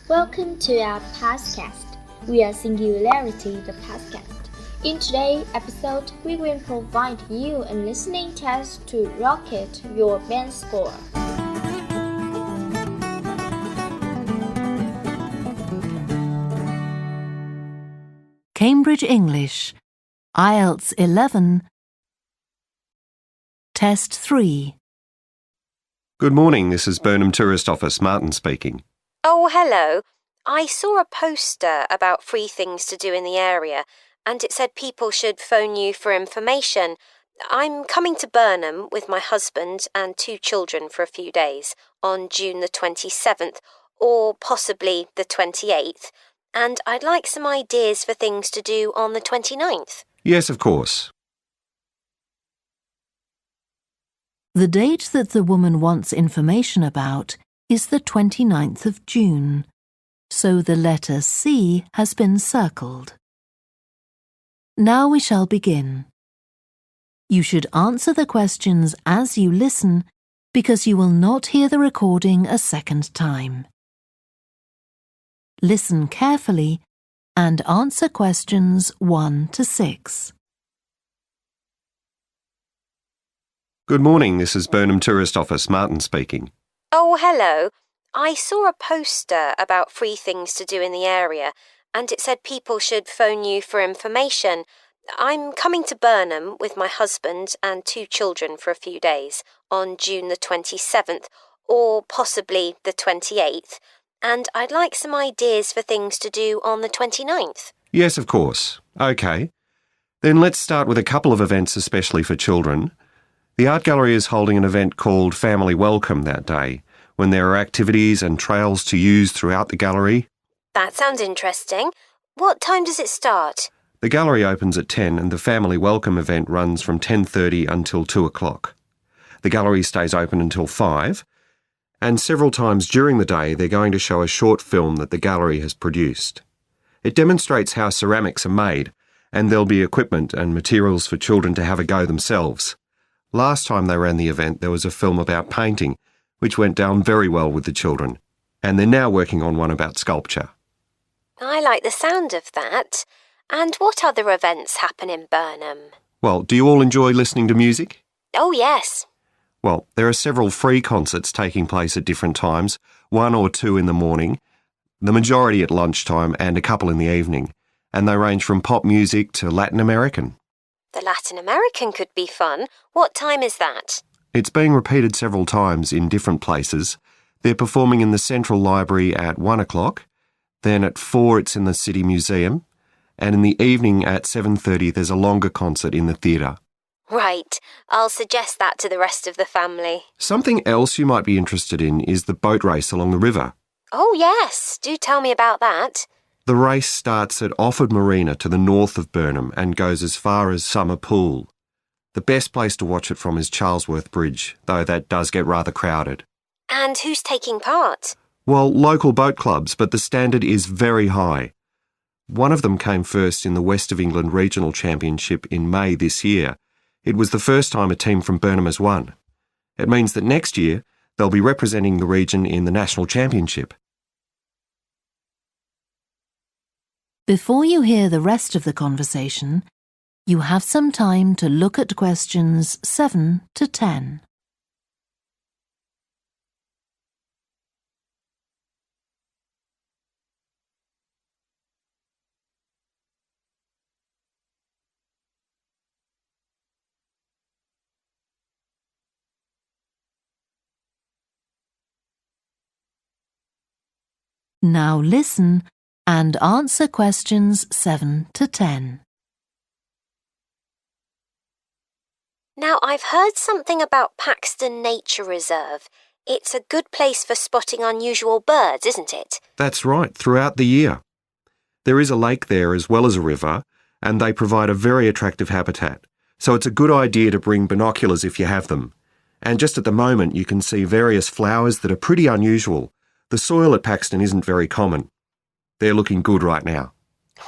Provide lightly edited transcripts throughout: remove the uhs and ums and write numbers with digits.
Welcome to our podcast. We are Singularity The Podcast. In today's episode, we will provide you a listening test to rocket your band score. Cambridge English, IELTS 11, Test 3. Good morning, this is Burnham Tourist Office, Martin speaking. Oh, hello. I saw a poster about free things to do in the area, and it said people should phone you for information. I'm coming to Burnham with my husband and 2 children for a few days on June the 27th, or possibly the 28th, and I'd like some ideas for things to do on the 29th. Yes, of course. The date that the woman wants information about is the 29th of June, so the letter C has been circled. Now we shall begin. You should answer the questions as you listen because you will not hear the recording a second time. Listen carefully and answer questions 1 to 6. Good morning, this is Burnham Tourist Office, Martin speaking. Oh, hello. I saw a poster about free things to do in the area, and it said people should phone you for information. I'm coming to Burnham with my husband and 2 children for a few days on June the 27th, or possibly the 28th, and I'd like some ideas for things to do on the 29th. Yes, of course. OK. Then let's start with a couple of events especially for children. The art gallery is holding an event called Family Welcome that day, when there are activities and trails to use throughout the gallery. That sounds interesting. What time does it start? The gallery opens at 10 and the Family Welcome event runs from 10:30 until 2 o'clock. The gallery stays open until 5, and several times during the day they're going to show a short film that the gallery has produced. It demonstrates how ceramics are made, and there'll be equipment and materials for children to have a go themselves. Last time they ran the event, there was a film about painting, which went down very well with the children, and they're now working on one about sculpture. I like the sound of that. And what other events happen in Burnham? Well, do you all enjoy listening to music? Oh, yes. Well, there are several free concerts taking place at different times, 1 or 2 in the morning, the majority at lunchtime and a couple in the evening, and they range from pop music to Latin American. The Latin American could be fun. What time is that? It's being repeated several times in different places. They're performing in the Central Library at 1 o'clock, then at 4 it's in the City Museum, and in the evening at 7:30 there's a longer concert in the theatre. Right. I'll suggest that to the rest of the family. Something else you might be interested in is the boat race along the river. Oh, yes. Do tell me about that. The race starts at Offord Marina to the north of Burnham and goes as far as Summer Pool. The best place to watch it from is Charlesworth Bridge, though that does get rather crowded. And who's taking part? Well, local boat clubs, but the standard is very high. One of them came first in the West of England Regional Championship in May this year. It was the first time a team from Burnham has won. It means that next year they'll be representing the region in the National Championship. Before you hear the rest of the conversation, you have some time to look at questions 7 to 10. Now listen and answer questions 7 to 10. Now, I've heard something about Paxton Nature Reserve. It's a good place for spotting unusual birds, isn't it? That's right, throughout the year. There is a lake there as well as a river, and they provide a very attractive habitat. So it's a good idea to bring binoculars if you have them. And just at the moment you can see various flowers that are pretty unusual. The soil at Paxton isn't very common. They're looking good right now.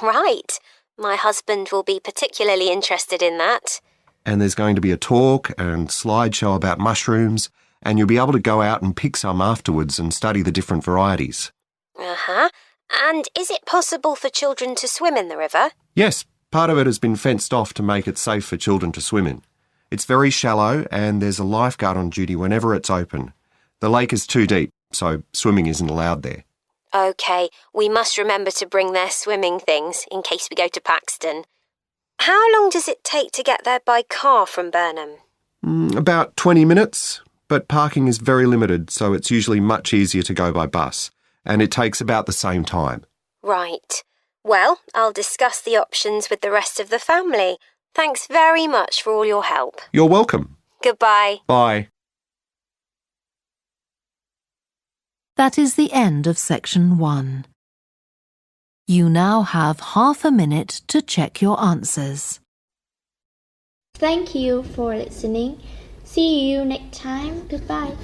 Right. My husband will be particularly interested in that. And there's going to be a talk and slideshow about mushrooms, and you'll be able to go out and pick some afterwards and study the different varieties. Uh-huh. And is it possible for children to swim in the river? Yes, part of it has been fenced off to make it safe for children to swim in. It's very shallow and there's a lifeguard on duty whenever it's open. The lake is too deep, so swimming isn't allowed there. OK, we must remember to bring their swimming things in case we go to Paxton. How long does it take to get there by car from Burnham? About 20 minutes, but parking is very limited, so it's usually much easier to go by bus, and it takes about the same time. Right. Well, I'll discuss the options with the rest of the family. Thanks very much for all your help. You're welcome. Goodbye. Bye. That is the end of section 1. You now have half a minute to check your answers. Thank you for listening. See you next time. Goodbye.